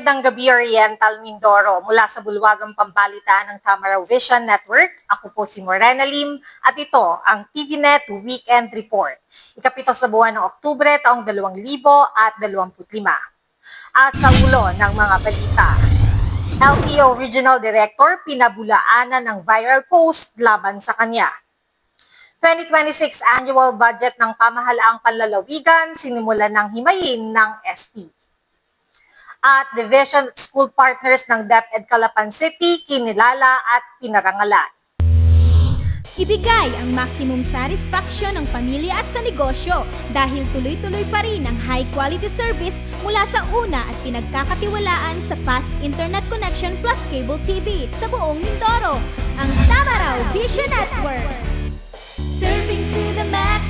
Magandang gabi, Oriental Mindoro. Mula sa bulwagang pambalitaan ng Tamaraw Vision Network, ako po si Morena Lim at ito ang TVNet Weekend Report. Ikapito sa buwan ng Oktubre taong 2025. At sa ulo ng mga balita, LTO Regional Director pinabulaanan ng viral post laban sa kanya. 2026 annual budget ng pamahalaang panlalawigan sinimulan ng himayin ng SP. At Division School Partners ng DepEd Calapan City, kinilala at pinarangalan. Ibigay ang maximum satisfaction ng pamilya at sa negosyo dahil tuloy-tuloy pa rin ang high-quality service mula sa una at pinagkakatiwalaan sa fast internet connection plus cable TV sa buong Mindoro, ang Tamaraw Vision Network. Serving to the max,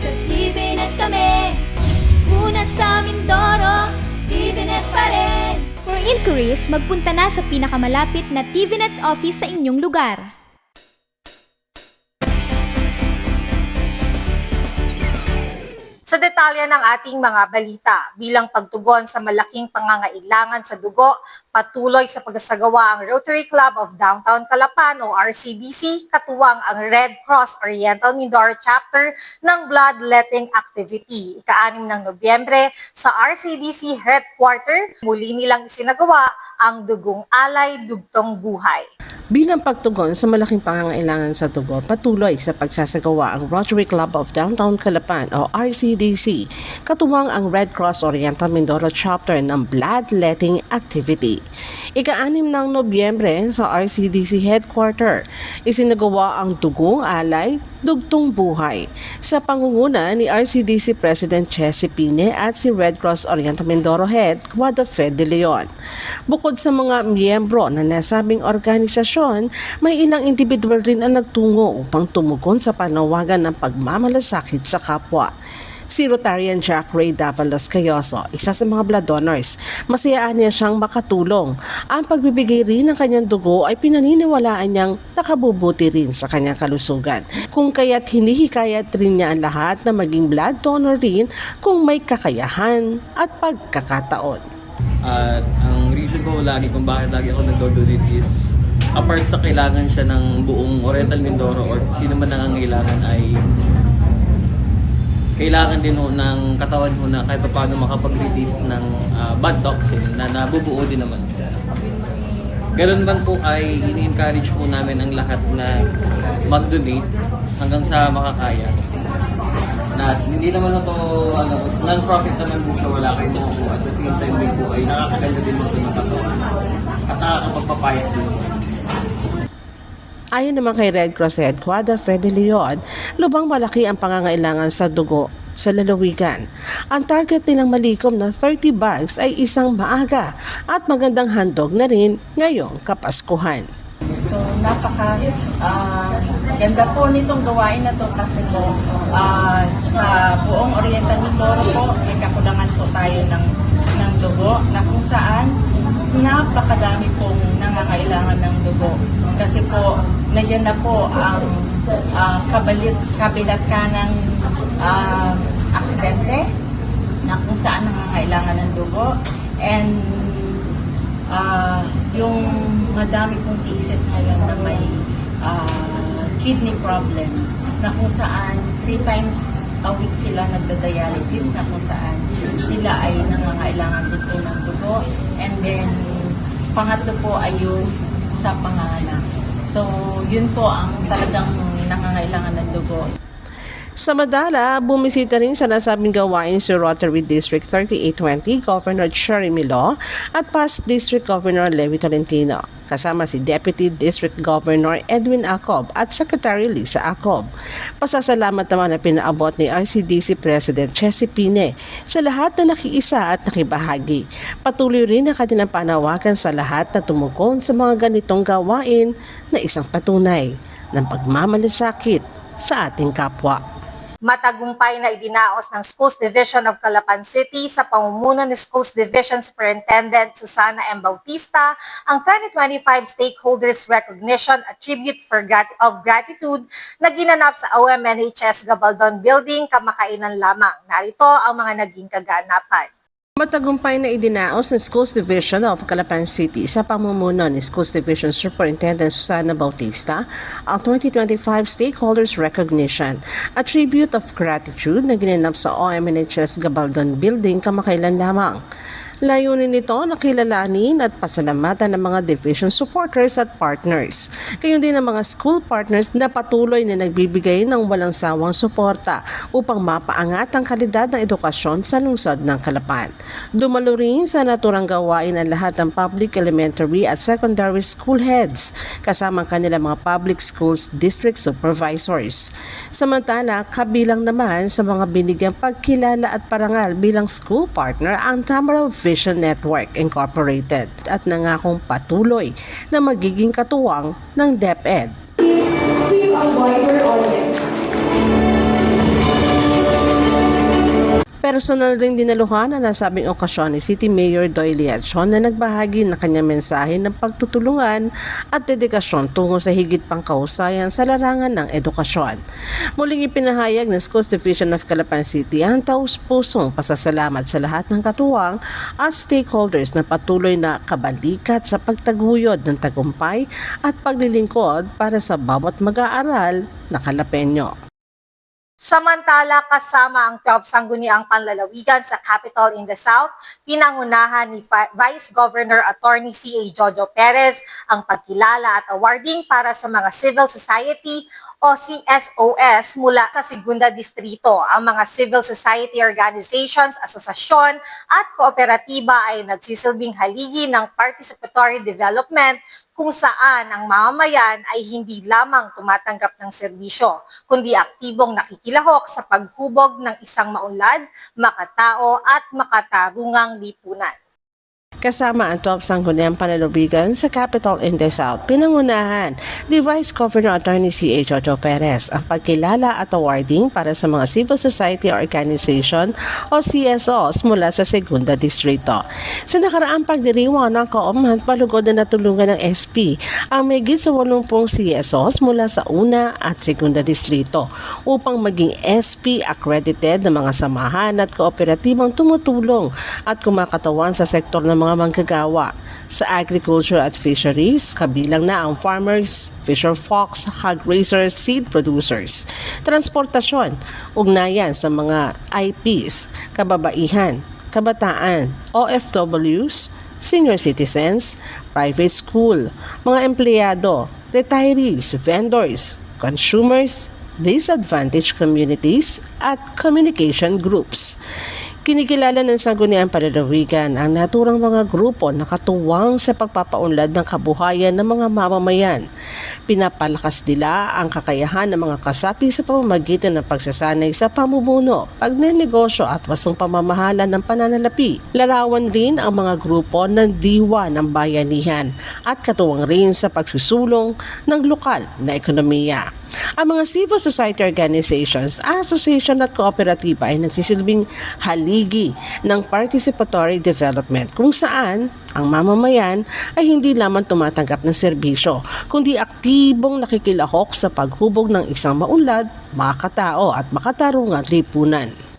sa TVNet kami, una sa Mindoro, TVNet pa rin. For inquiries, magpunta na sa pinakamalapit na TVNet office sa inyong lugar. Sa detalye ng ating mga balita, bilang pagtugon sa malaking pangangailangan sa dugo, patuloy sa pagsasagawa ang Rotary Club of Downtown Calapan o RCDC, katuwang ang Red Cross Oriental Mindoro Chapter ng Bloodletting Activity. Ika-6 ng Nobyembre sa RCDC Headquarter, muli nilang isinagawa ang Dugong Alay, Dugtong Buhay. Bilang pagtugon sa malaking pangangailangan sa dugo, patuloy sa pagsasagawa ang Rotary Club of Downtown Calapan o RCDC, katuwang ang Red Cross Oriental Mindoro Chapter ng Bloodletting Activity. Ika-6 ng Nobyembre sa RCDC Headquarter, isinagawa ang Dugong Alay, Dugtong Buhay sa pangunguna ni RCDC President Chessy Pine at si Red Cross Oriental Mindoro Head Guadafe de Leon. Bukod sa mga miyembro na nasabing organisasyon, may ilang individual rin ang nagtungo upang tumugon sa panawagan ng pagmamalasakit sa kapwa. Si Rotarian Jack Ray Davalos Cayoso, isa sa mga blood donors, masayaan niya siyang makatulong. Ang pagbibigay rin ng kanyang dugo ay pinaniniwalaan niyang nakabubuti rin sa kanyang kalusugan. Kung kaya't hinihikayat rin niya ang lahat na maging blood donor rin kung may kakayahan at pagkakataon. At ang reason ko lagi kung bakit lagi ako nagdo-donate is apart sa kailangan siya ng buong Oriental Mindoro or sino man nangangailangan ay kailangan din ho ng katawan ho na kahit paano makapag-release ng bad toxin na nabubuo din naman. Ganun man po ay ini-encourage po namin ang lahat na mag-donate hanggang sa makakaya. Na hindi naman ito non-profit naman po siya, wala kayong makukuha. At the same time din po ay nakakaganda din ito ng katawan at nakakapagpapayat din. Ayon naman kay Red Cross Head Guadafe de Leon, lubang malaki ang pangangailangan sa dugo sa lalawigan. Ang target nilang malikom na 30 bags ay isang maaga at magandang handog na rin ngayong Kapaskuhan. So ganda po nitong gawain na to kasi po sa buong Oriental Mindoro po may kakulangan po tayo ng dugo na kung saan napakadami pong nangangailangan ng dugo. Kasi po, nandiyan na po ang kabilat ka ng aksidente na kung saan nangangailangan ng dugo. And yung madami pong cases ngayon na may kidney problem na kung saan 3 times a week sila nagda-dialysis na kung saan sila ay nangangailangan din po ng dugo. And then, pangatlo po ay yung sa panganak. So, yun po ang talagang nangangailangan ng dugo. Sa Madala, bumisita rin sa nasabing gawain si Rotary District 3820 Governor Cherry Milo at past District Governor Levi Tolentino, kasama si Deputy District Governor Edwin Acob at Secretary Lisa Acob. Pasasalamat naman na pinaabot ni RCDC President Chessy Pine sa lahat na nakiisa at nakibahagi. Patuloy rin ang kanilang panawagan sa lahat na tumugon sa mga ganitong gawain na isang patunay ng pagmamalasakit sa ating kapwa. Matagumpay na idinaos ng Schools Division of Calapan City sa pamumuno ni Schools Division Superintendent Susana M. Bautista ang 2025 Stakeholders Recognition Attribute of Gratitude na ginanap sa OMNHS Gabaldon Building kamakailan lamang. Narito ang mga naging kaganapan. Matagumpay na idinaos ng Schools Division of Calapan City sa pamumuno ni Schools Division Superintendent Susana Bautista ang 2025 Stakeholders Recognition, a tribute of gratitude na ginanap sa OMNHS Gabaldon Building kamakailan lamang. Layunin nito na kilalanin at pasalamatan ng mga division supporters at partners. Gayon din ang mga school partners na patuloy na nagbibigay ng walang sawang suporta upang mapaangat ang kalidad ng edukasyon sa lungsod ng Calapan. Dumalo rin sa naturang gawain ang lahat ng public elementary at secondary school heads, kasama ang kanilang mga public schools district supervisors. Samantala, kabilang naman sa mga binigyang pagkilala at parangal bilang school partner ang Tamaraw Vision Network Incorporated at nangakong patuloy na magiging katuwang ng DepEd. To a wider audience. Personal ring dinaluhan na nasabing okasyon ni City Mayor Doyle Yatson na nagbahagi ng kanyang mensahe ng pagtutulungan at dedikasyon tungo sa higit pang kahusayan sa larangan ng edukasyon. Muling ipinahayag ng Schools Division of Calapan City ang taus-pusong pasasalamat sa lahat ng katuwang at stakeholders na patuloy na kabalikat sa pagtaguyod ng tagumpay at paglilingkod para sa bawat mag-aaral na Calapeño. Samantala, kasama ang 12 sangguniang panlalawigan sa capital in the South, pinangunahan ni Vice Governor Attorney C.A. Jojo Perez ang pagkilala at awarding para sa mga civil society o CSOS mula sa Segunda Distrito. Ang mga civil society organizations, asosasyon at kooperatiba ay nagsisilbing haligi ng participatory development kung saan ang mamamayan ay hindi lamang tumatanggap ng serbisyo, kundi aktibong nakikilahok sa paghubog ng isang maunlad, makatao at makatarungang lipunan. Kasama ang 12 sangguniang panlalawigan sa capital in the South, pinangunahan ni Vice Governor Attorney C.A. Jojo Perez ang pagkilala at awarding para sa mga civil society organization o CSOs mula sa Segunda Distrito. Sa nakaraang pagdiriwang ng Kaomhan, palugod na natulungan ng SP ang mahigit sa 80 CSOs mula sa Una at Segunda Distrito upang maging SP accredited na mga samahan at kooperatibang tumutulong at kumakatawan sa sektor ng mga manggagawa sa agriculture at fisheries, kabilang na ang farmers, fisher folks, hog raisers, seed producers, transportasyon, ugnayan sa mga IPs, kababaihan, kabataan, OFWs, senior citizens, private school, mga empleyado, retirees, vendors, consumers, disadvantaged communities, at communication groups. Kinikilala ng sangguniang panlalawigan ang naturang mga grupo na katuwang sa pagpapaunlad ng kabuhayan ng mga mamamayan. Pinapalakas nila ang kakayahan ng mga kasapi sa pamamagitan ng pagsasanay sa pamumuno, pagnenegosyo at wasong pamamahala ng pananalapi. Larawan rin ang mga grupo ng diwa ng bayanihan at katuwang rin sa pagsusulong ng lokal na ekonomiya. Ang mga civil society organizations, association at kooperatiba ay nagsisilbing haligi ng participatory development kung saan ang mamamayan ay hindi lamang tumatanggap ng serbisyo, kundi aktibong nakikilahok sa paghubog ng isang maunlad, makatao at makatarungang lipunan.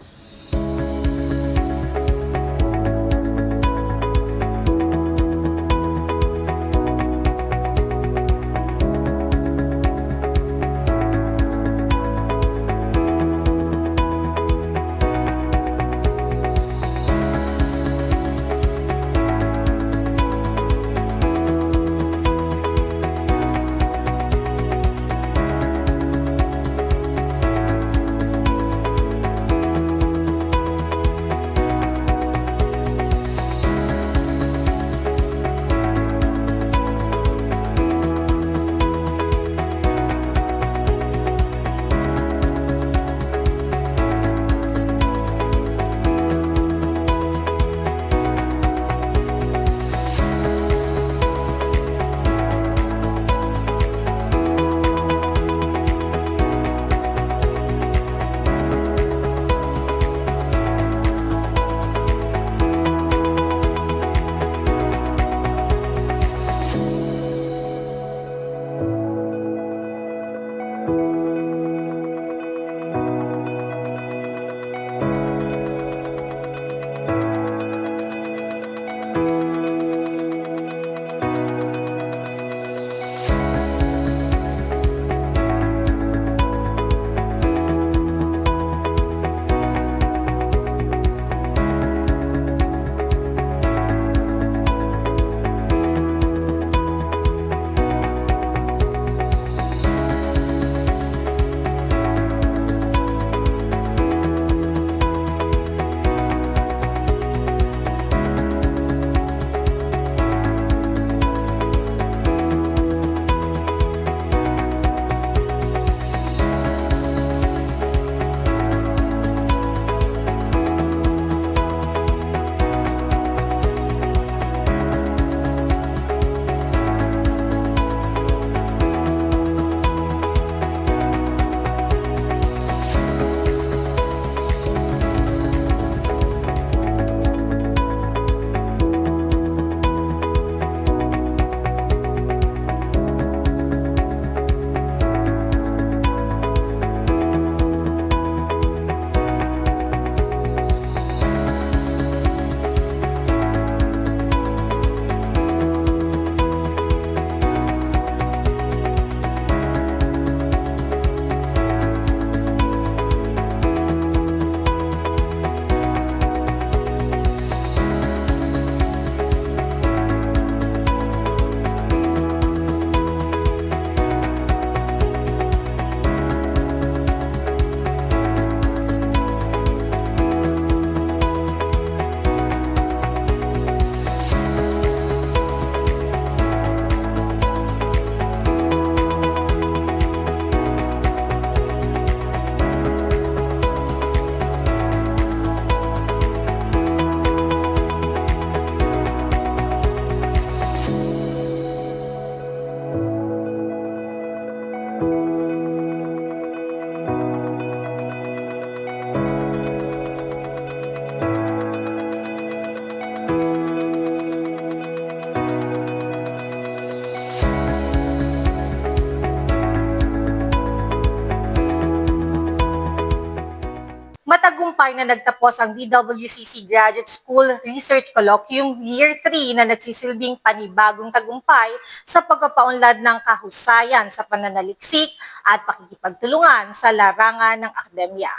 Matagumpay na nagtapos ang DWCC Graduate School Research Colloquium Year 3 na nagsisilbing panibagong tagumpay sa pagpapaunlad ng kahusayan sa pananaliksik at pakikipagtulungan sa larangan ng akademya.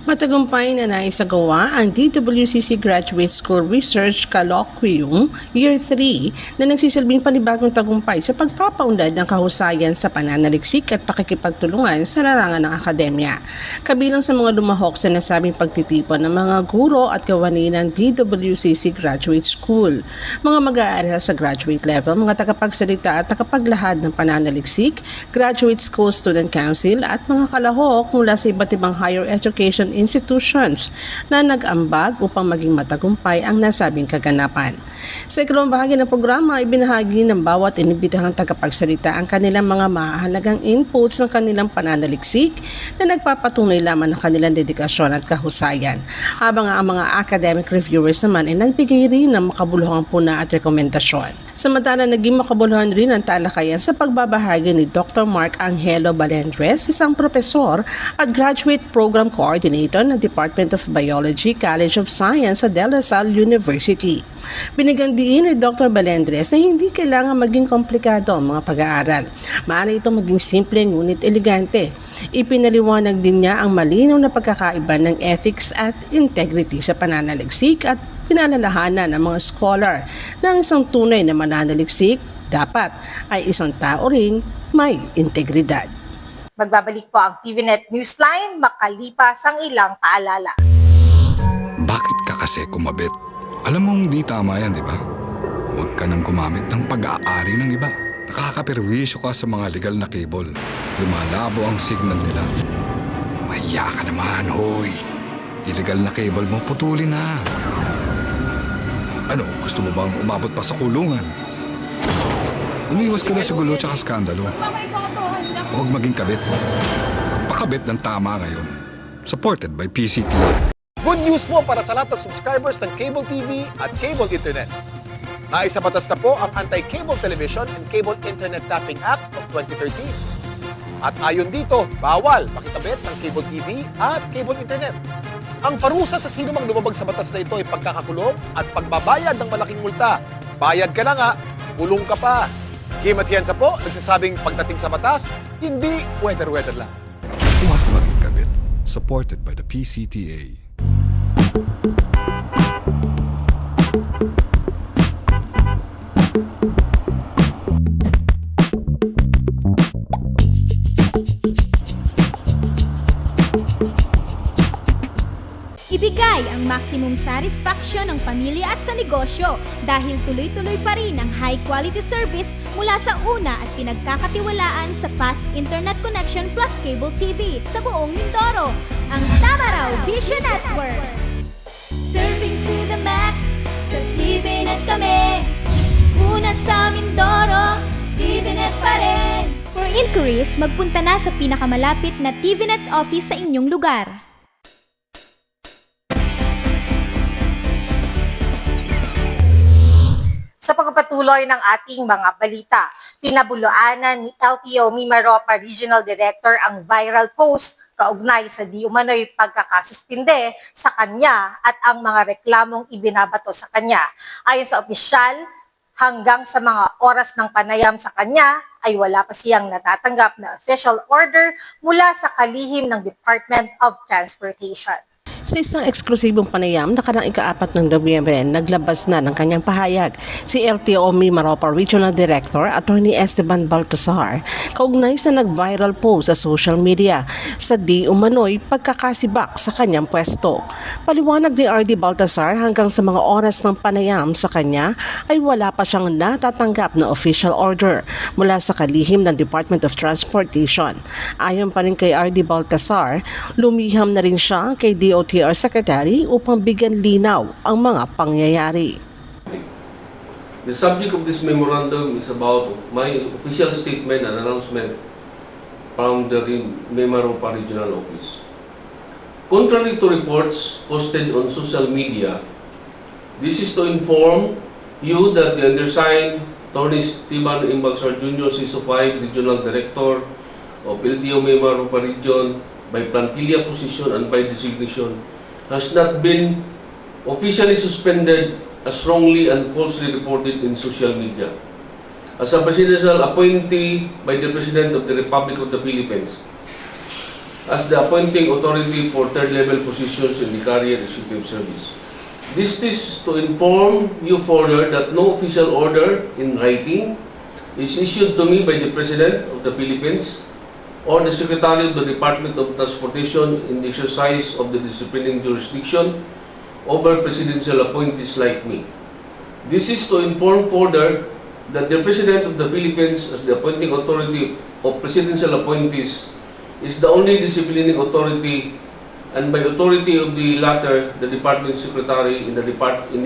Matagumpay na naisagawa ang DWCC Graduate School Research Colloquium Year 3 na nagsisilbing panibagong tagumpay sa pagpapaunlad ng kahusayan sa pananaliksik at pakikipagtulungan sa larangan ng akademya. Kabilang sa mga lumahok sa nasabing pagtitipon ng mga guro at kawani ng DWCC Graduate School, mga mag-aaral sa graduate level, mga tagapagsalita at tagapaglahad ng pananaliksik, Graduate School Student Council at mga kalahok mula sa iba't ibang higher education institutions na nag-ambag upang maging matagumpay ang nasabing kaganapan. Sa ikalawang bahagi ng programa, ibinahagi ng bawat inibitahang tagapagsalita ang kanilang mga mahalagang inputs ng kanilang pananaliksik na nagpapatunay lamang ng kanilang dedikasyon at kahusayan, habang ang mga academic reviewers naman ay nagbigay rin ng makabuluhang puna at rekomendasyon. Samantala, naging makabuluhan rin ang talakayan sa pagbabahagi ni Dr. Mark Angelo Balendres, isang profesor at graduate program coordinator ng Department of Biology, College of Science sa De La Salle University. Binigyan din ni Dr. Balendres na hindi kailangan maging komplikado ang mga pag-aaral. Maaari itong maging simple ngunit elegante. Ipinaliwanag din niya ang malinaw na pagkakaiba ng ethics at integrity sa pananaliksik at pinalalahanan ng mga scholar na ang isang tunay na mananaliksik dapat ay isang tao ring may integridad. Magbabalik po ang TVNet Newsline makalipas ang ilang paalala. Bakit ka kasi kumabit? Alam mong di tama yan, di ba? Huwag ka nang gumamit ng pag-aari ng iba. Nakakaperwisyo ka sa mga legal na cable. Lumalabo ang signal nila. Mahiya ka naman, hoy. Illegal na cable mo, putulin na. Ano, gusto mo bang umabot pa sa kulungan? Umiwas ka na sa gulo tsaka skandalo. Huwag maging kabit. Magpakabit ng tama ngayon. Supported by PCTV. Good news po para sa lahat ng subscribers ng Cable TV at Cable Internet. Naisabatas na po ang Anti-Cable Television and Cable Internet Tapping Act of 2013. At ayon dito, bawal makikabit ng Cable TV at Cable Internet. Ang parusa sa sino mang lumabag sa batas na ito ay pagkakakulong at pagbabayad ng malaking multa. Bayad ka na nga, kulong ka pa. Kim Atienza po, nagsasabing pagdating sa batas, hindi weather-weather lang. Huwag maging kabit. Supported by the PCTA. Ibigay ang maximum satisfaction ng pamilya at sa negosyo dahil tuloy-tuloy pa rin ang high-quality service mula sa una at pinagkakatiwalaan sa fast internet connection plus cable TV sa buong Mindoro, ang Tamaraw Vision Network. Serving to the max, sa TVNet kami. Una sa Mindoro, TVNet pa rin. For inquiries, magpunta na sa pinakamalapit na TVNet office sa inyong lugar. Sa pagpapatuloy ng ating mga balita, pinabuluanan ni LTO Mimaropa Regional Director ang viral post kaugnay sa di umano'y pagkakasuspinde sa kanya at ang mga reklamong ibinabato sa kanya. Ayon sa opisyal, hanggang sa mga oras ng panayam sa kanya ay wala pa siyang natatanggap na official order mula sa kalihim ng Department of Transportation. Sa isang eksklusibong panayam, nakarang ika-4 ng Nobyembre, naglabas na ng kanyang pahayag si LTO Mimaropa Regional Director Attorney Esteban Baltasar kaugnay sa nag-viral post sa social media sa di umano'y pagkakasibak sa kanyang pwesto. Paliwanag ni RD Baltasar, hanggang sa mga oras ng panayam sa kanya ay wala pa siyang natatanggap na official order mula sa kalihim ng Department of Transportation. Ayon pa rin kay RD Baltasar, lumiham na rin siya kay DOTR Secretary upang bigyan linaw ang mga pangyayari. The subject of this memorandum is about my official statement and announcement from the Mimaropa Regional Office. Contrary to reports posted on social media, this is to inform you that the undersigned Attorney Esteban Imbalsar Jr., CISO-5 Regional Director of LTO Mimaropa Region by plantilla position and by designation has not been officially suspended as wrongly and falsely reported in social media. As a presidential appointee by the President of the Republic of the Philippines, as the appointing authority for third-level positions in the Carrier Executive Service. This is to inform you further that no official order in writing is issued to me by the President of the Philippines or the Secretary of the Department of Transportation in the exercise of the disciplining jurisdiction over presidential appointees like me. This is to inform further that the President of the Philippines, as the appointing authority of presidential appointees, is the only disciplining authority, and by authority of the latter, the Department Secretary in the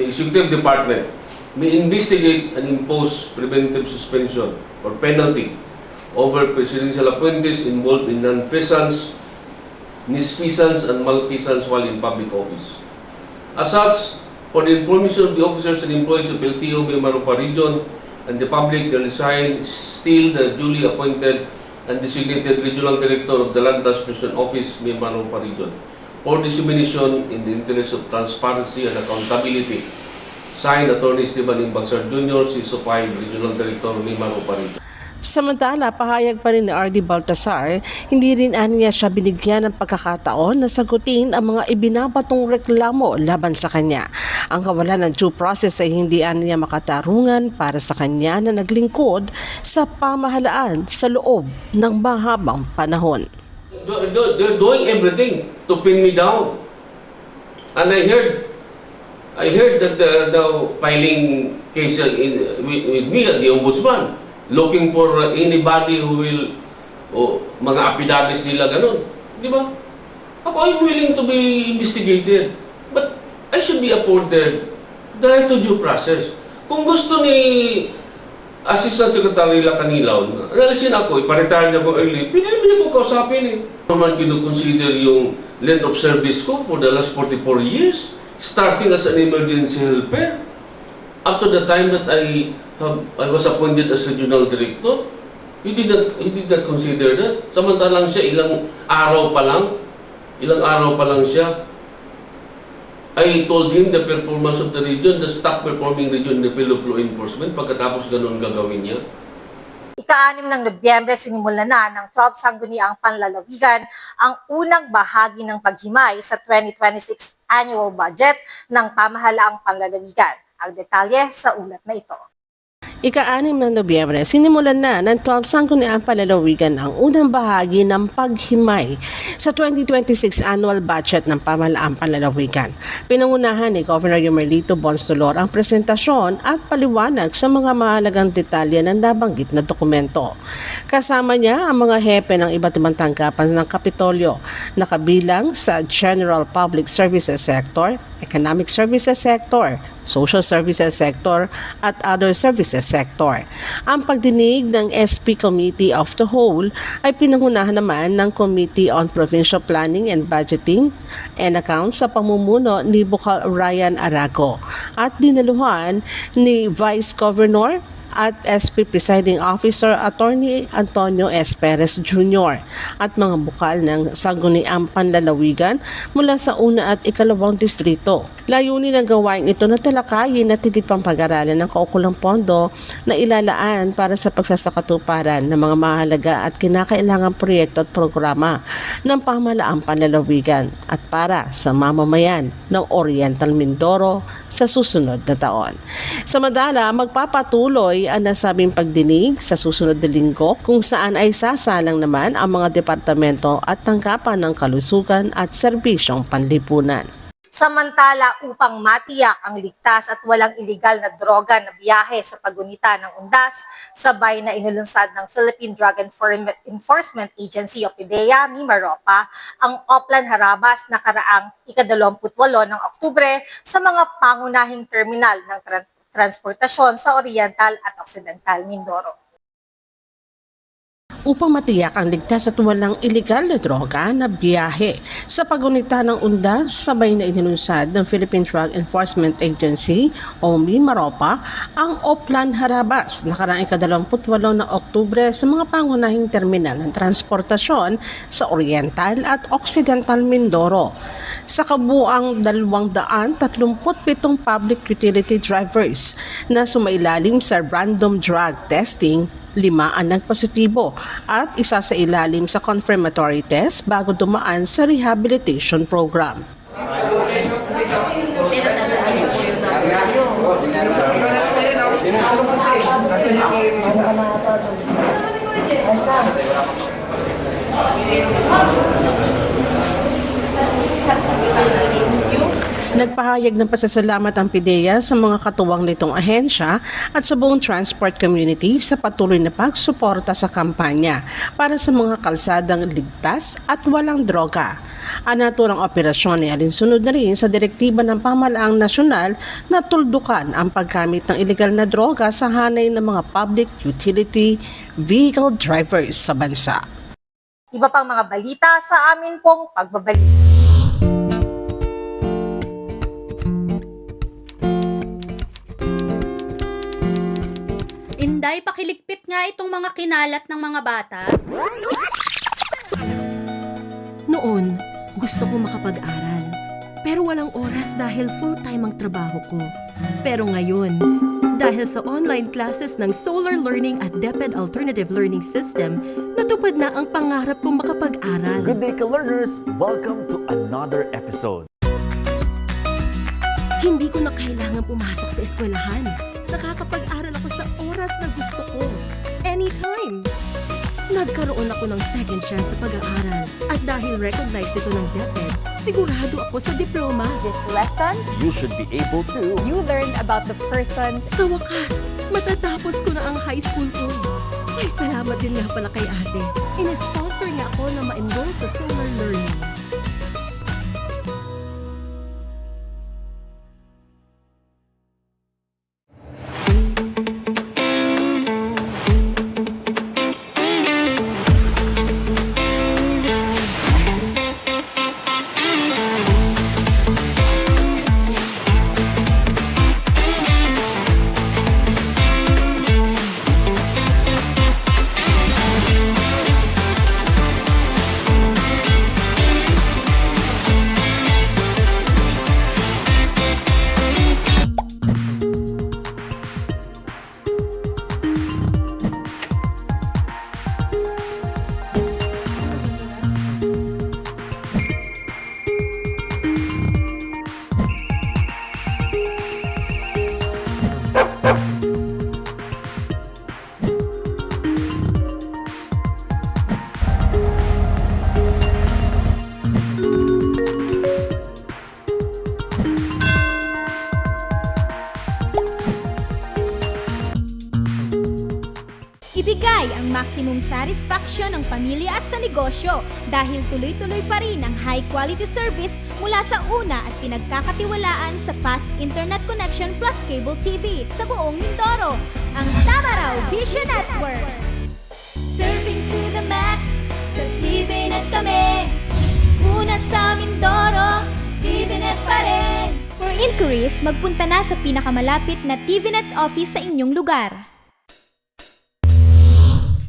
Executive Department may investigate and impose preventive suspension or penalty over presidential appointees involved in non-presence, misfeasance, and malfeasance while in public office. As such, for the information of the officers and employees of LTO Mimaropa Region and the public, there resides still the duly appointed and designated Regional Director of the Land Transportation Office, Mimaropa Region, for dissemination in the interest of transparency and accountability. Signed, Attorney Esteban Imbalsar Jr., CISO-5 Regional Director, Mimaropa Region. Samantala, pahayag pa rin ni R.D. Baltasar, hindi rin aniya siya binigyan ng pagkakataon na sagutin ang mga ibinabatong reklamo laban sa kanya. Ang kawalan ng due process ay hindi aniya makatarungan para sa kanya na naglingkod sa pamahalaan sa loob ng mahabang panahon. They're doing everything to pin me down. And I heard that they're now filing case with me at the Ombudsman, looking for anybody who will, mga affidavits nila, ganun. Di ba? Ako, I'm willing to be investigated. But I should be afforded the right to due process. Kung gusto ni Assistant Secretary Lacanilaw, analisin ako, iparetire niya ako early, pwede naman niya ko kausapin eh. Naman kinukonsider yung length of service ko for the last 44 years, starting as an emergency helper, up to the time that I was appointed as regional director. He did not consider that. Samantalang siya ilang araw pa lang siya. I told him the performance of the region, the top performing region in the field of law enforcement, pagkatapos ganun gagawin niya. Ika-6 ng Nobyembre sinimulan na ng 12 Sangguniang Panlalawigan ang unang bahagi ng paghimay sa 2026 annual budget ng pamahalaang panlalawigan. Ang detalye sa ulat na ito. Ika-6 ng Nobyembre, sinimulan na ng 12 Sangguniang Panlalawigan ang unang bahagi ng paghimay sa 2026 annual budget ng pamahalaang panlalawigan. Pinangunahan ni Governor Yomelito Bonsolor ang presentasyon at paliwanag sa mga mahalagang detalye ng nabanggit na dokumento. Kasama niya ang mga hepe ng iba't ibang tanggapan ng Kapitolyo na kabilang sa General Public Services Sector, Economic Services Sector, Social Services Sector at Other Services Sector. Ang pagdinig ng SP Committee of the Whole ay pinangunahan naman ng Committee on Provincial Planning and Budgeting and Accounts sa pamumuno ni Bukal Ryan Arago at dinaluhan ni Vice Governor at SP Presiding Officer Attorney Antonio S. Perez Jr. at mga bukal ng Sangguniang Panlalawigan mula sa una at ikalawang distrito. Layunin ng gawain ito na talakayin at higit pang pag-aralan ng kaukulang pondo na ilalaan para sa pagsasakatuparan ng mga mahalaga at kinakailangang proyekto at programa ng pamahalaang panlalawigan at para sa mamamayan ng Oriental Mindoro sa susunod na taon. Samantala, magpapatuloy ang nasabing pagdinig sa susunod na linggo kung saan ay sasalang naman ang mga departamento at tanggapan ng kalusugan at serbisyong panlipunan. Samantala, upang matiyak ang ligtas at walang iligal na droga na biyahe sa pagunita ng undas, sabay na inulunsad ng Philippine Drug Enforcement Agency o PDEA, Mimaropa, ang Oplan Harabas na karaang ika-28 ng Oktubre sa mga pangunahing terminal ng transportasyon sa Oriental at Occidental Mindoro. upang matiyak ang ligtas at walang ilegal na droga na biyahe. Sa pagunita ng UNDA, sabay na inilunsad ng Philippine Drug Enforcement Agency o MIMAROPA ang Oplan Harabas nakaraang ika-28 ng Oktubre sa mga pangunahing terminal ng transportasyon sa Oriental at Occidental Mindoro. Sa kabuang 237 public utility drivers na sumailalim sa random drug testing, 5 ang nagpositibo at isa sa ilalim sa confirmatory test bago dumaan sa rehabilitation program. Nagpahayag ng pasasalamat ang PIDEA sa mga katuwang nitong ahensya at sa buong transport community sa patuloy na pagsuporta sa kampanya para sa mga kalsadang ligtas at walang droga. Ang naturang operasyon ay alinsunod na rin sa direktiba ng pamahalaang nasyonal na tuldukan ang paggamit ng ilegal na droga sa hanay ng mga public utility vehicle drivers sa bansa. Iba pang mga balita sa amin pong pagbabalik. Inday, pakiligpit nga itong mga kinalat ng mga bata. Noon, gusto ko makapag-aral. Pero walang oras dahil full-time ang trabaho ko. Pero ngayon, dahil sa online classes ng Solar Learning at DepEd Alternative Learning System, natupad na ang pangarap kong makapag-aral. Good day, ka-learners! Welcome to another episode. Hindi ko na kailangan pumasok sa eskwelahan. Nakakapag-aral ako sa oras na gusto ko. Anytime! Nagkaroon ako ng second chance sa pag-aaral. At dahil recognized ito ng DepEd, sigurado ako sa diploma. This lesson, You should be able to. you learned about the persons. Sa wakas, matatapos ko na ang high school ko. Ay, salamat din nga pala kay ate. Ina-sponsor niya ako na ma-enroll sa Solar Learning. Ibigay ang maximum satisfaction ng pamilya at sa negosyo dahil tuloy-tuloy pa rin ang high-quality service mula sa una at pinagkakatiwalaan sa fast internet connection plus cable TV sa buong Mindoro, ang Tamaraw Vision Network. Serving to the max, sa TVNet kami. Una sa Mindoro, TVNet pa rin. For inquiries, magpunta na sa pinakamalapit na TVNet office sa inyong lugar.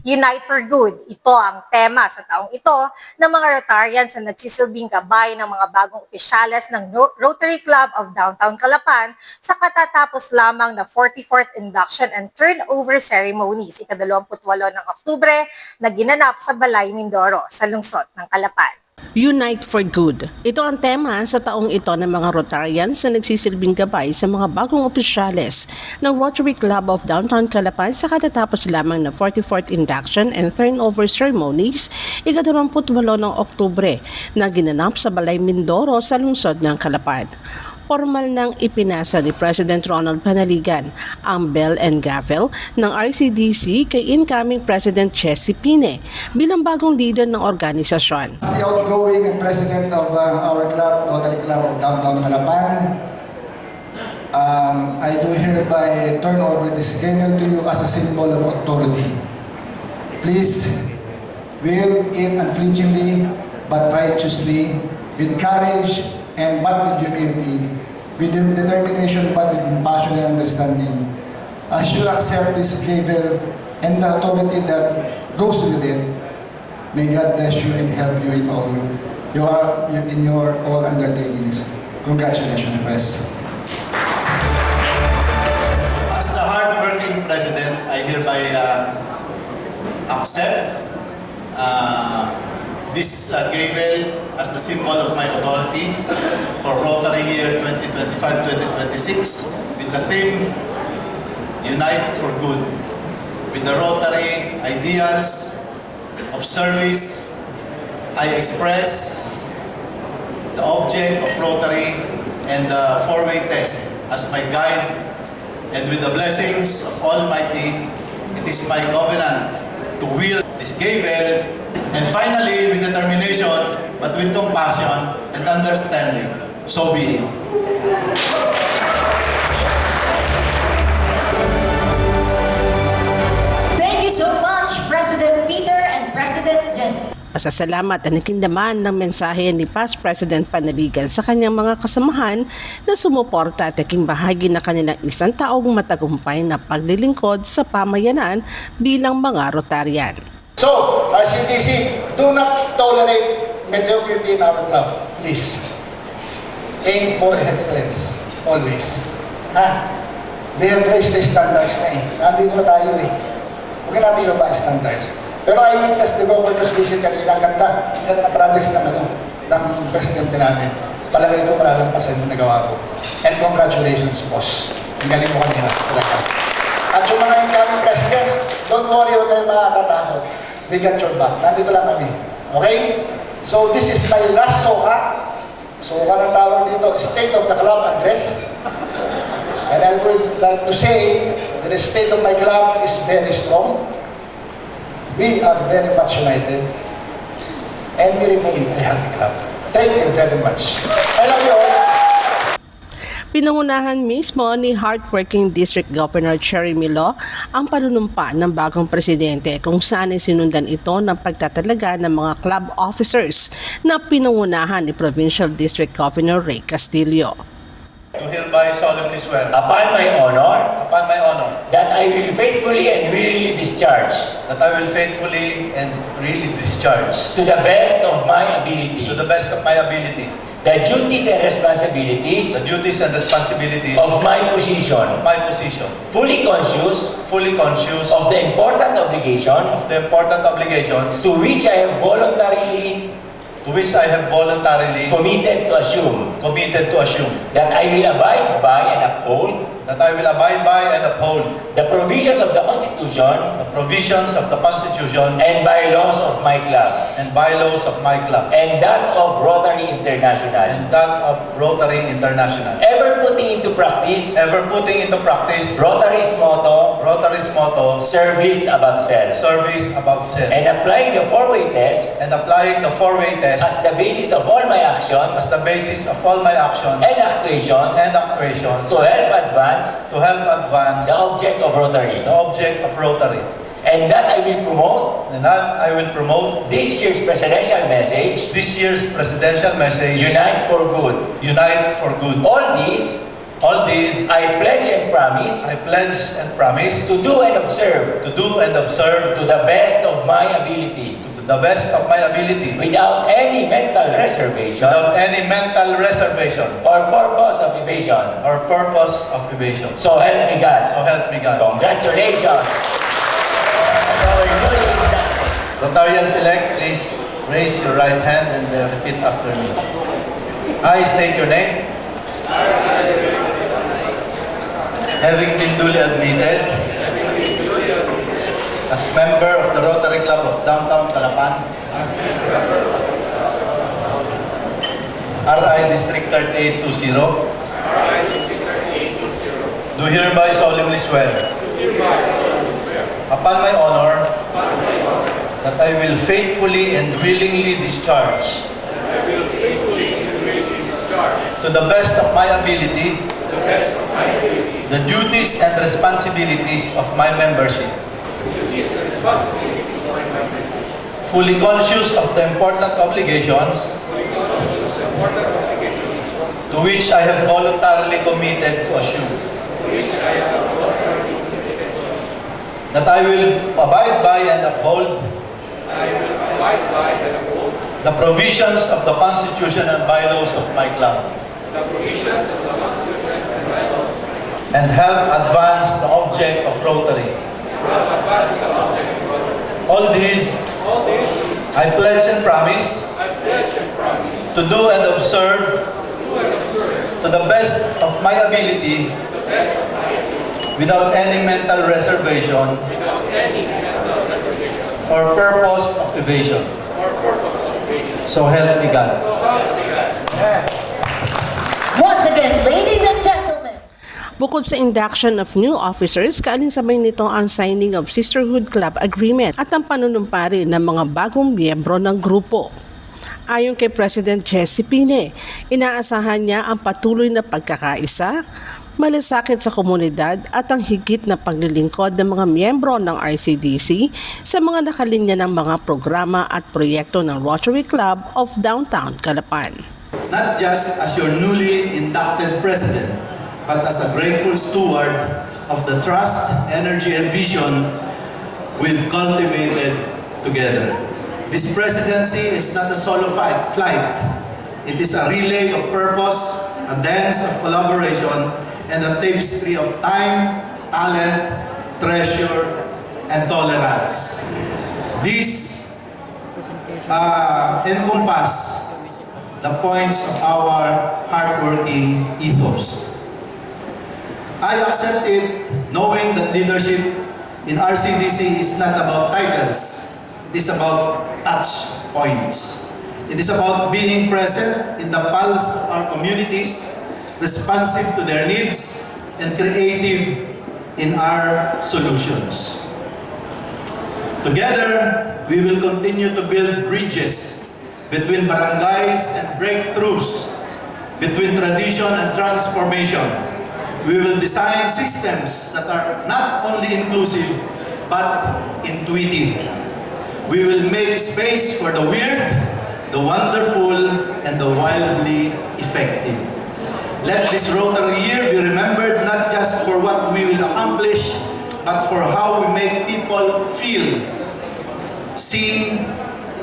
Unite for Good. Ito ang tema sa taong ito ng mga Rotarians na nagsisilbing gabay ng mga bagong opisyales ng Rotary Club of Downtown Calapan sa katatapos lamang na 44th induction and turnover ceremonies ika-28 ng Oktubre na ginanap sa Balay Mindoro sa lungsod ng Calapan. Unite for Good. Ito ang tema sa taong ito ng mga Rotarians na nagsisilbing gabay sa mga bagong opisyales ng Rotary Club of Downtown Calapan sa katatapos lamang na 44th induction and turnover ceremonies ika-28 ng Oktubre na ginanap sa Balay Mindoro sa lungsod ng Calapan. Formal nang ipinasa ni President Ronald Panaligan ang bell and gavel ng RCDC kay incoming President Chessy Pine bilang bagong leader ng organisasyon. As the outgoing President of our club, Rotary Club of Downtown Calapan, I do hereby turn over this gavel to you as a symbol of authority. Please will in unflinchingly but righteously, with courage and but with humility, with determination but with compassion and understanding, as you accept this gavel and the authority that goes with it. May God bless you and help you in all your all undertakings. Congratulations, Bess. As the hard-working president, I hereby accept this gavel as the symbol of my authority for Rotary year 2025-2026 with the theme Unite for Good. With the Rotary ideals of service, I express the object of Rotary and the four-way test as my guide, and with the blessings of Almighty, it is my covenant to wield this gavel, and finally, with determination, but with compassion and understanding, so be it. Thank you so much, President Peter and President Jessie. Pasasalamat ang nakindaman ng mensahe ni Past President Panaligan sa kanyang mga kasamahan na sumuporta at naging bahagi na kanilang isang taong matagumpay na paglilingkod sa pamayanan bilang mga Rotarian. So, RCTC, do not tolerate mediocrity in our club, please. Aim for excellence, always. We have raised the standards na eh. Nandito na tayo eh. Huwag natin yung ba standards. Pero I witnessed the governor's visit kanina. Ang ganda ng projects ng presidente namin. Palagay ko malalampasan yung nagawa ko. And congratulations, boss. Ang galing mo kanina. At yung mga incoming presidents, don't worry, huwag kayo makakatakot. We got your back. Nandito lang kami. Okay? So this is my last soka. So anong tawag dito? State of the Club Address. And I would like to say that the state of my club is very strong. We are very much united, and we remain a healthy club. Thank you very much. I love you all. Pinangunahan mismo ni hardworking District Governor Cherry Milo ang panunumpa ng bagong presidente kung saan ay sinundan ito ng pagtatalaga ng mga club officers na pinangunahan ni Provincial District Governor Ray Castillo. Do hereby solemnly swear. Upon my honor. Upon my honor. That I will faithfully and willingly discharge. That I will faithfully and really discharge. To the best of my ability. To the best of my ability. The duties and responsibilities. The duties and responsibilities. Of my position. Of my position. Fully conscious. Fully conscious. Of the important obligation. Of the important obligations. To which I have voluntarily. To which I have voluntarily committed to assume that I will abide by and uphold and uphold the provisions of the Constitution and bylaws of my club and that of Rotary International, ever putting into practice Rotary's motto service above self, and applying the four-way test as the basis of all my actions and actuations to help advance the object of Rotary. And that I will promote this year's presidential message, Unite for Good. All these I pledge and promise to do and observe to the best of my ability. Without any mental reservation. Or purpose of evasion. So help me God. Congratulations. Rotarian-select, please raise your right hand and repeat after me. I state your name. Having been duly admitted as member of the Rotary Club of Downtown Calapan, RI District 3820, do hereby solemnly swear upon my honor that I will faithfully and willingly discharge to the best of my ability the duties and responsibilities of my membership, fully conscious of the important obligations to which I have voluntarily committed to assume. That I will abide by and uphold the provisions of the Constitution and bylaws of my club, and help advance the object of Rotary. All these, I pledge and promise to do and observe to the best of my ability without any mental reservation or purpose of evasion. So help me God. Once again, ladies and gentlemen, Bukod sa induction of new officers, kaalinsabay nito ang signing of Sisterhood Club Agreement at ang panunumpa rin ng mga bagong miyembro ng grupo. Ayon kay President Jesse Pine, inaasahan niya ang patuloy na pagkakaisa, malasakit sa komunidad at ang higit na paglilingkod ng mga miyembro ng RCDC sa mga nakalinya ng mga programa at proyekto ng Rotary Club of Downtown Calapan. Not just as your newly inducted president, but as a grateful steward of the trust, energy, and vision we've cultivated together. This presidency is not a solo flight. It is a relay of purpose, a dance of collaboration, and a tapestry of time, talent, treasure, and tolerance. These encompass the points of our hardworking ethos. I accept it knowing that leadership in RCDC is not about titles. It is about touch points. It is about being present in the pulse of our communities, responsive to their needs, and creative in our solutions. Together, we will continue to build bridges between barangays and breakthroughs, between tradition and transformation. We will design systems that are not only inclusive, but intuitive. We will make space for the weird, the wonderful, and the wildly effective. Let this Rotary year be remembered not just for what we will accomplish, but for how we make people feel seen,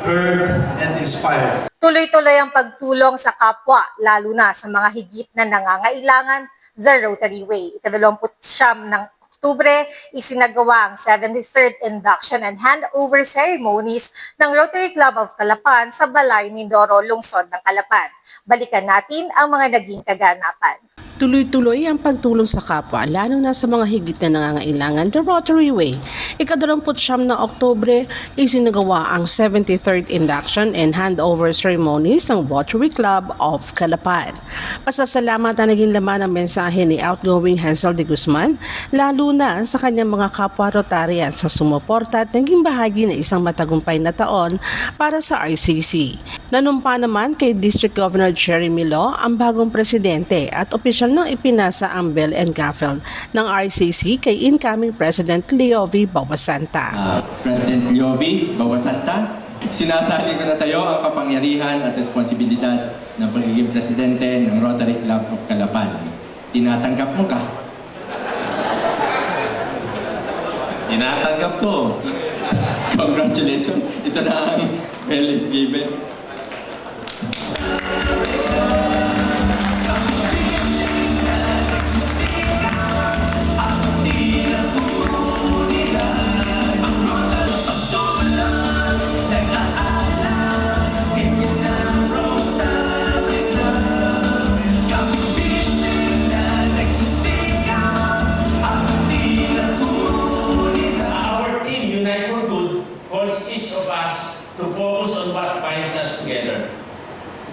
heard, and inspired. Tuloy-tuloy ang pagtulong sa kapwa, lalo na sa mga higit na nangangailangan, The Rotary Way. Ika-29 ng Oktubre, isinagawa ang 73rd induction and handover ceremonies ng Rotary Club of Calapan sa Balay, Mindoro, Lungsod ng Calapan. Balikan natin ang mga naging kaganapan. Tuloy-tuloy ang pagtulong sa kapwa, lalo na sa mga higit na nangangailangan, The Rotary Way. Ika-29 ng Oktubre, isinagawa ang 73rd induction and handover ceremonies ng Rotary Club of Calapan. Pasasalamat na naging laman ang mensahe ni outgoing Hansel de Guzman, lalo na sa kanyang mga kapwa Rotarians sa sumuporta at naging bahagi ng isang matagumpay na taon para sa RCC. Nanumpa naman kay District Governor Jeremy Lo ang bagong presidente at opisyal nang ipinasa ang bell and gavel ng RCC kay incoming President Leovi Bawasanta. President Leovi Bawasanta, sinasali ko na sa iyo ang kapangyarihan at responsibilidad ng pagiging presidente ng Rotary Club of Calapan. Tinatanggap mo ka? Tinatanggap ko. Congratulations. Ito na ang bell and gavel.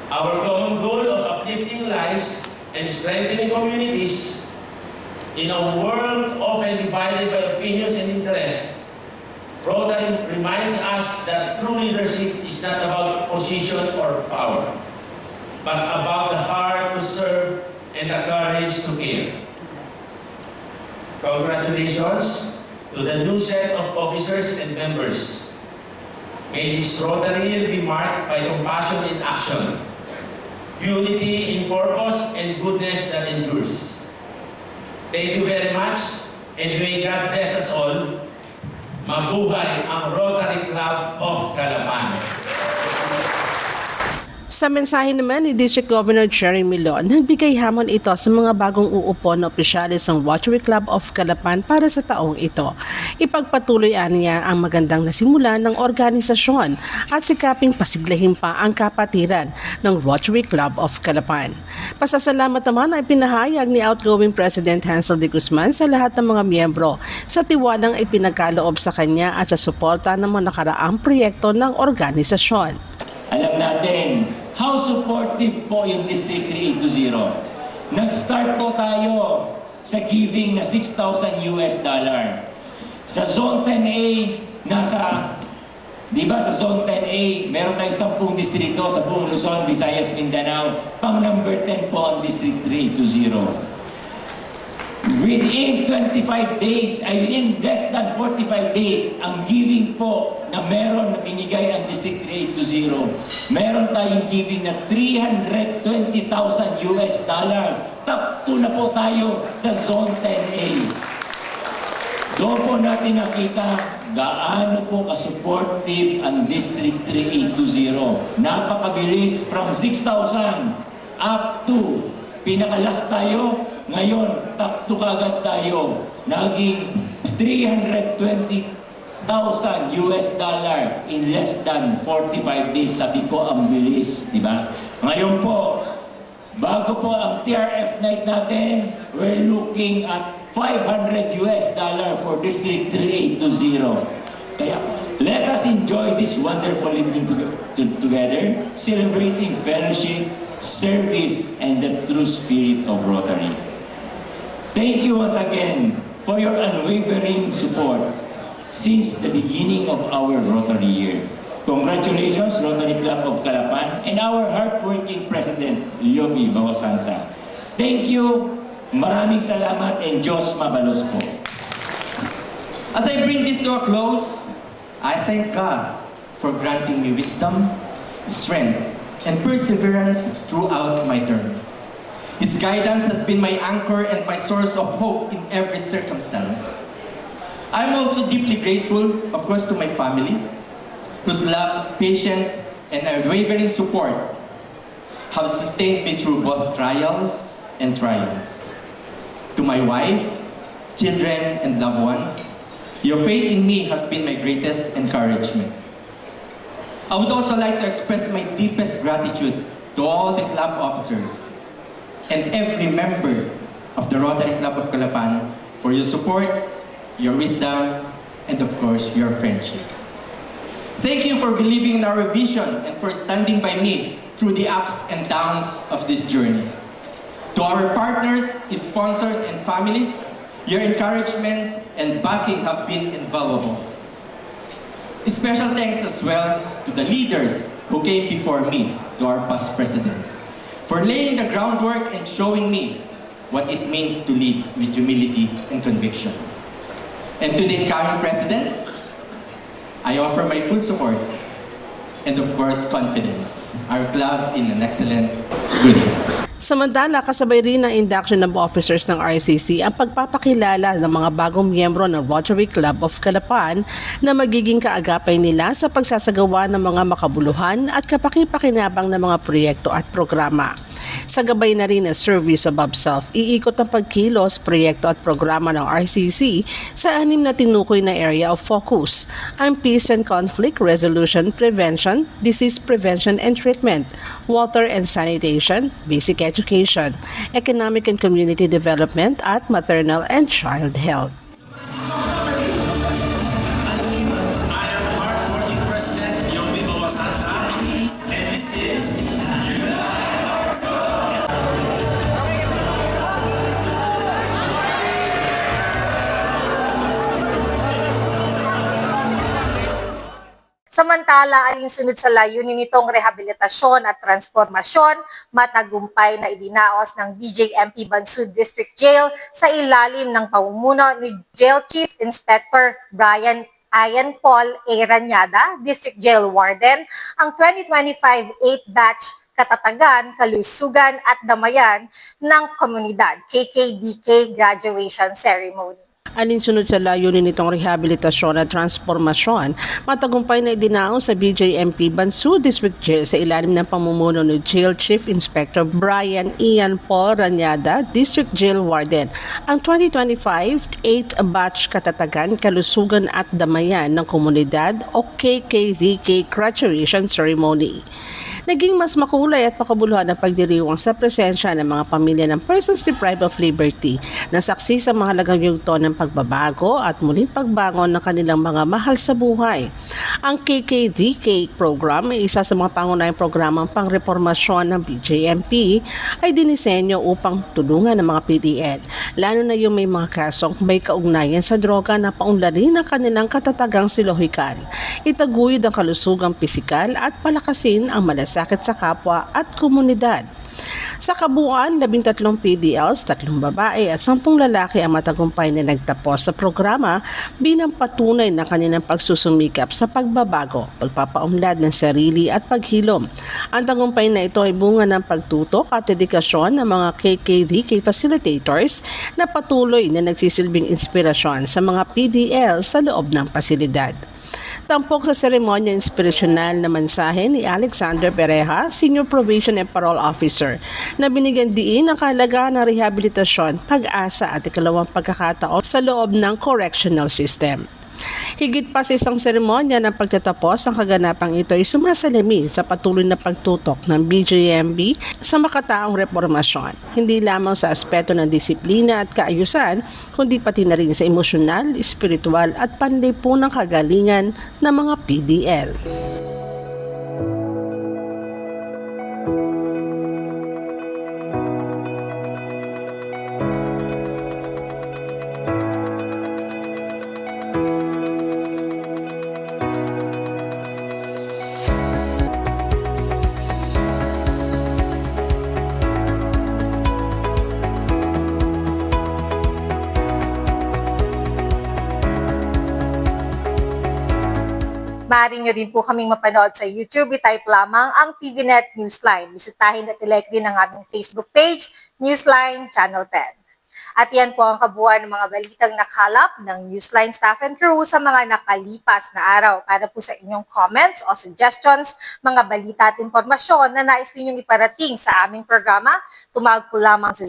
Our common goal of uplifting lives and strengthening communities in a world often divided by opinions and interests. Rotary reminds us that true leadership is not about position or power, but about the heart to serve and the courage to care. Congratulations to the new set of officers and members. May this Rotary Year be marked by compassion in action, unity in purpose, and goodness that endures. Thank you very much, and may God bless us all. Mabuhay ang Rotary Club of Calapan. Sa mensahe naman ni District Governor Cherry Milon, nagbigay hamon ito sa mga bagong uupo na opisyalis ng Rotary Club of Calapan para sa taong ito. Ipagpatuloy niya ang magandang nasimula ng organisasyon at sikaping pasiglahin pa ang kapatiran ng Rotary Club of Calapan. Pasasalamat naman ay pinahayag ni outgoing President Hansel de Guzman sa lahat ng mga miyembro sa tiwalang ipinagkaloob sa kanya at sa suporta ng mga nakaraang proyekto ng organisasyon. Alam natin how supportive po yung District 3820. Nag-start po tayo sa giving na $6,000. Sa Zone 10A, sa Zone 10A, meron tayong 10 distrito sa buong Luzon, Visayas, Mindanao. Pang number 10 po ang District 3820. Within 25 days, in less than 45 days, ang giving po na meron na binigay ang District 3820, meron tayong giving na $320,000. Top 2 na po tayo sa Zone 10A. Doon po natin nakita gaano po ka-supportive ang District 3820. Napakabilis from 6,000 up to pinakalas tayo. Ngayon, top 2 kaagad tayo. Naging $320,000 in less than 45 days. Sabi ko, ang bilis, di ba? Ngayon po, bago po ang TRF night natin, we're looking at $500 for District 3820. Kaya, let us enjoy this wonderful evening together, celebrating fellowship, service, and the true spirit of Rotary. Thank you once again for your unwavering support since the beginning of our Rotary Year. Congratulations, Rotary Club of Calapan, and our hardworking President, Yogi Bawasanta. Thank you, maraming salamat, and Diyos mabalos po. As I bring this to a close, I thank God for granting me wisdom, strength, and perseverance throughout my term. His guidance has been my anchor and my source of hope in every circumstance. I'm also deeply grateful, of course, to my family, whose love, patience, and unwavering support have sustained me through both trials and triumphs. To my wife, children, and loved ones, your faith in me has been my greatest encouragement. I would also like to express my deepest gratitude to all the club officers and every member of the Rotary Club of Calapan for your support, your wisdom, and of course, your friendship. Thank you for believing in our vision and for standing by me through the ups and downs of this journey. To our partners, sponsors, and families, your encouragement and backing have been invaluable. Special thanks as well to the leaders who came before me, to our past presidents, for laying the groundwork and showing me what it means to lead with humility and conviction. And to the incoming president, I offer my full support and of course confidence. Our club in an excellent good hands. Samantala, kasabay rin ng induction of officers ng RCC ang pagpapakilala ng mga bagong miyembro ng Rotary Club of Calapan na magiging kaagapay nila sa pagsasagawa ng mga makabuluhan at kapaki-pakinabang na mga proyekto at programa. Sa gabay na rin ng Service Above Self, iikot ang pagkilos, proyekto at programa ng RCC sa 6 na tinukoy na area of focus: ang peace and conflict resolution, prevention, disease prevention and treatment, water and sanitation, basic education, economic and community development, at maternal and child health. Samantala, alinsunod sa layunin nitong rehabilitasyon at transformasyon, matagumpay na idinaos ng BJMP Bansud District Jail sa ilalim ng pamumuno ni Jail Chief Inspector Brian Ayan Paul A. Ranyada, District Jail Warden, ang 2025 8th batch Katatagan, Kalusugan at Damayan ng Komunidad KKDK Graduation Ceremony. Alinsunod sa layunin nitong rehabilitasyon at transformasyon, matagumpay na idinaong sa BJMP Bansu District Jail sa ilalim ng pamumuno ni Jail Chief Inspector Brian Ian Paul Ranyada, District Jail Warden, ang 2025 8th Batch Katatagan, Kalusugan at Damayan ng Komunidad o KKDK Graduation Ceremony. Naging mas makulay at makabuluhan ang pagdiriwang sa presensya ng mga pamilya ng persons deprived of liberty na saksi sa mahalagang yugto ng pagbabago at muling pagbangon ng kanilang mga mahal sa buhay. Ang KKDK program ay isa sa mga pangunahing programang pangreformasyon ng BJMP ay dinisenyo upang tulungan ng mga PDL, lalo na yung may mga kasong may kaugnayan sa droga na paunlarin ang kanilang katatagang silohikal, itaguyod ang kalusugang pisikal at palakasin ang malasakit sa kapwa at komunidad. Sa kabuuan, 13 PDLs, 3 babae at 10 lalaki ang matagumpay na nagtapos sa programa bilang patunay ng kanilang pagsusumikap sa pagbabago, pagpapaunlad ng sarili at paghilom. Ang tagumpay na ito ay bunga ng pagtutok at dedikasyon ng mga KKDK facilitators na patuloy na nagsisilbing inspirasyon sa mga PDL sa loob ng pasilidad. Tampok sa seremonya inspirasyonal na mensahe ni Alexander Pereja, Senior Probation and Parole Officer, na binigyan diin ang kahalagaan ng rehabilitasyon, pag-asa at ikalawang pagkakataon sa loob ng correctional system. Higit pa sa isang seremonya ng pagtatapos, ang kaganapang ito ay sumasalamin sa patuloy na pagtutok ng BJMP sa makataong reformasyon, hindi lamang sa aspeto ng disiplina at kaayusan, kundi pati na rin sa emosyonal, espiritual at panlipunang kagalingan ng mga PDL. Maaari nyo rin po kaming mapanood sa YouTube. I-type lamang ang TVNet Newsline. Bisitahin at ilike din ang aming Facebook page, Newsline Channel 10. At yan po ang kabuuan ng mga balitang nakalap ng Newsline staff and crew sa mga nakalipas na araw. Para po sa inyong comments o suggestions, mga balita at informasyon na nais ninyong iparating sa aming programa, tumawag po lamang sa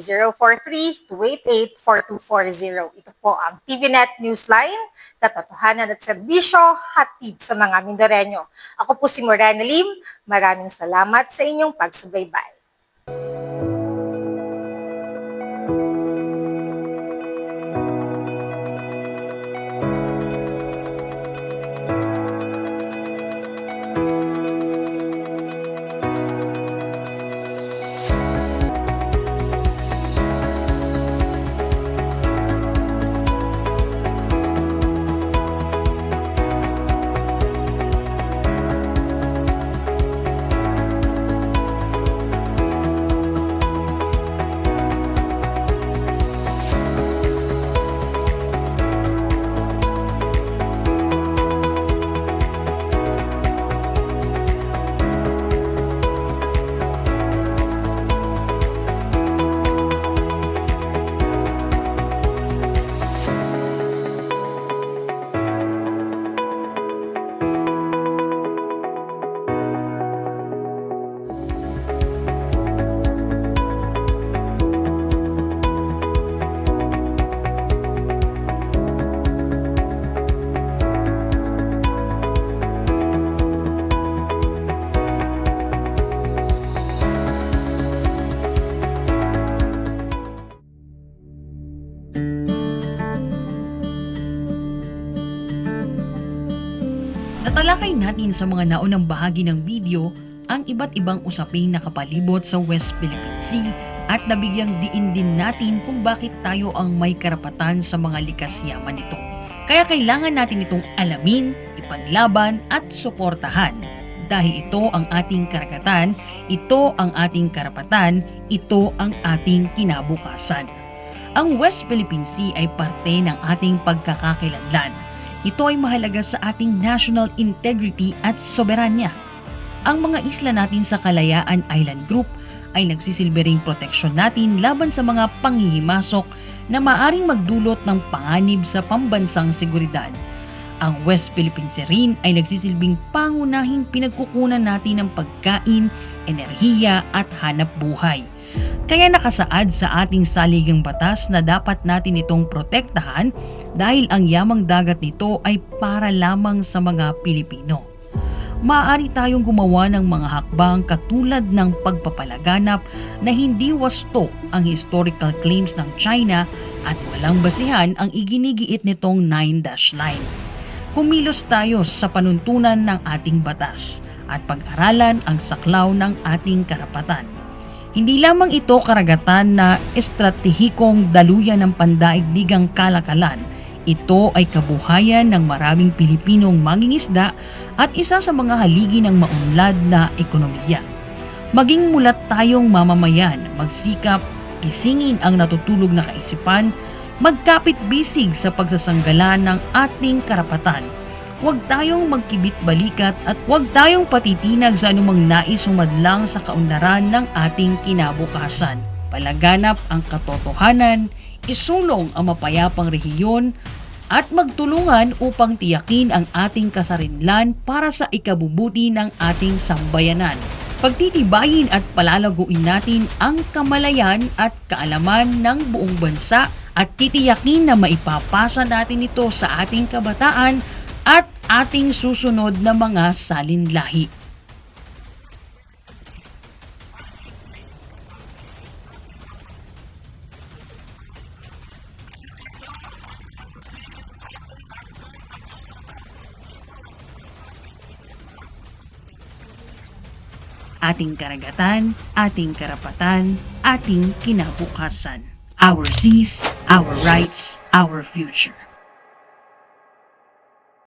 043-288-4240. Ito po ang TVNet Newsline, katotohanan at serbisyo, hatid sa mga Mindoreño. Ako po si Morena Lim, maraming salamat sa inyong pagsubaybay. Natalakay natin sa mga naunang bahagi ng video ang iba't ibang usaping nakapalibot sa West Philippine Sea at nabigyang diin din natin kung bakit tayo ang may karapatan sa mga likas yaman nito. Kaya kailangan natin itong alamin, ipaglaban at suportahan. Dahil ito ang ating karagatan, ito ang ating karapatan, ito ang ating kinabukasan. Ang West Philippine Sea ay parte ng ating pagkakakilanlan. Ito ay mahalaga sa ating national integrity at soberanya. Ang mga isla natin sa Kalayaan Island Group ay nagsisilbering proteksyon natin laban sa mga panghihimasok na maaring magdulot ng panganib sa pambansang seguridad. Ang West Philippine Sea rin ay nagsisilbing pangunahing pinagkukunan natin ng pagkain, enerhiya at hanap buhay. Kaya nakasaad sa ating saligang batas na dapat natin itong protektahan dahil ang yamang dagat nito ay para lamang sa mga Pilipino. Maaari tayong gumawa ng mga hakbang katulad ng pagpapalaganap na hindi wasto ang historical claims ng China at walang basihan ang iginigiit nitong 9-dash line. Kumilos tayo sa panuntunan ng ating batas at pag-aralan ang saklaw ng ating karapatan. Hindi lamang ito karagatan na estratehikong daluyan ng pandaigdigang kalakalan. Ito ay kabuhayan ng maraming Pilipinong mangingisda at isa sa mga haligi ng maunlad na ekonomiya. Maging mulat tayong mamamayan, magsikap, gisingin ang natutulog na kaisipan, magkapit-bisig sa pagsasanggalan ng ating karapatan. Huwag tayong magkibit-balikat at huwag tayong patitinag sa anumang nais humadlang sa kaunlaran ng ating kinabukasan. Palaganap ang katotohanan, isulong ang mapayapang rehiyon, at magtulungan upang tiyakin ang ating kasarinlan para sa ikabubuti ng ating sambayanan. Pagtitibayin at palalaguin natin ang kamalayan at kaalaman ng buong bansa at titiyakin na maipapasa natin ito sa ating kabataan at ating susunod na mga salinlahi. Ating karagatan, ating karapatan, ating kinabukasan. Our seas, our rights, our future.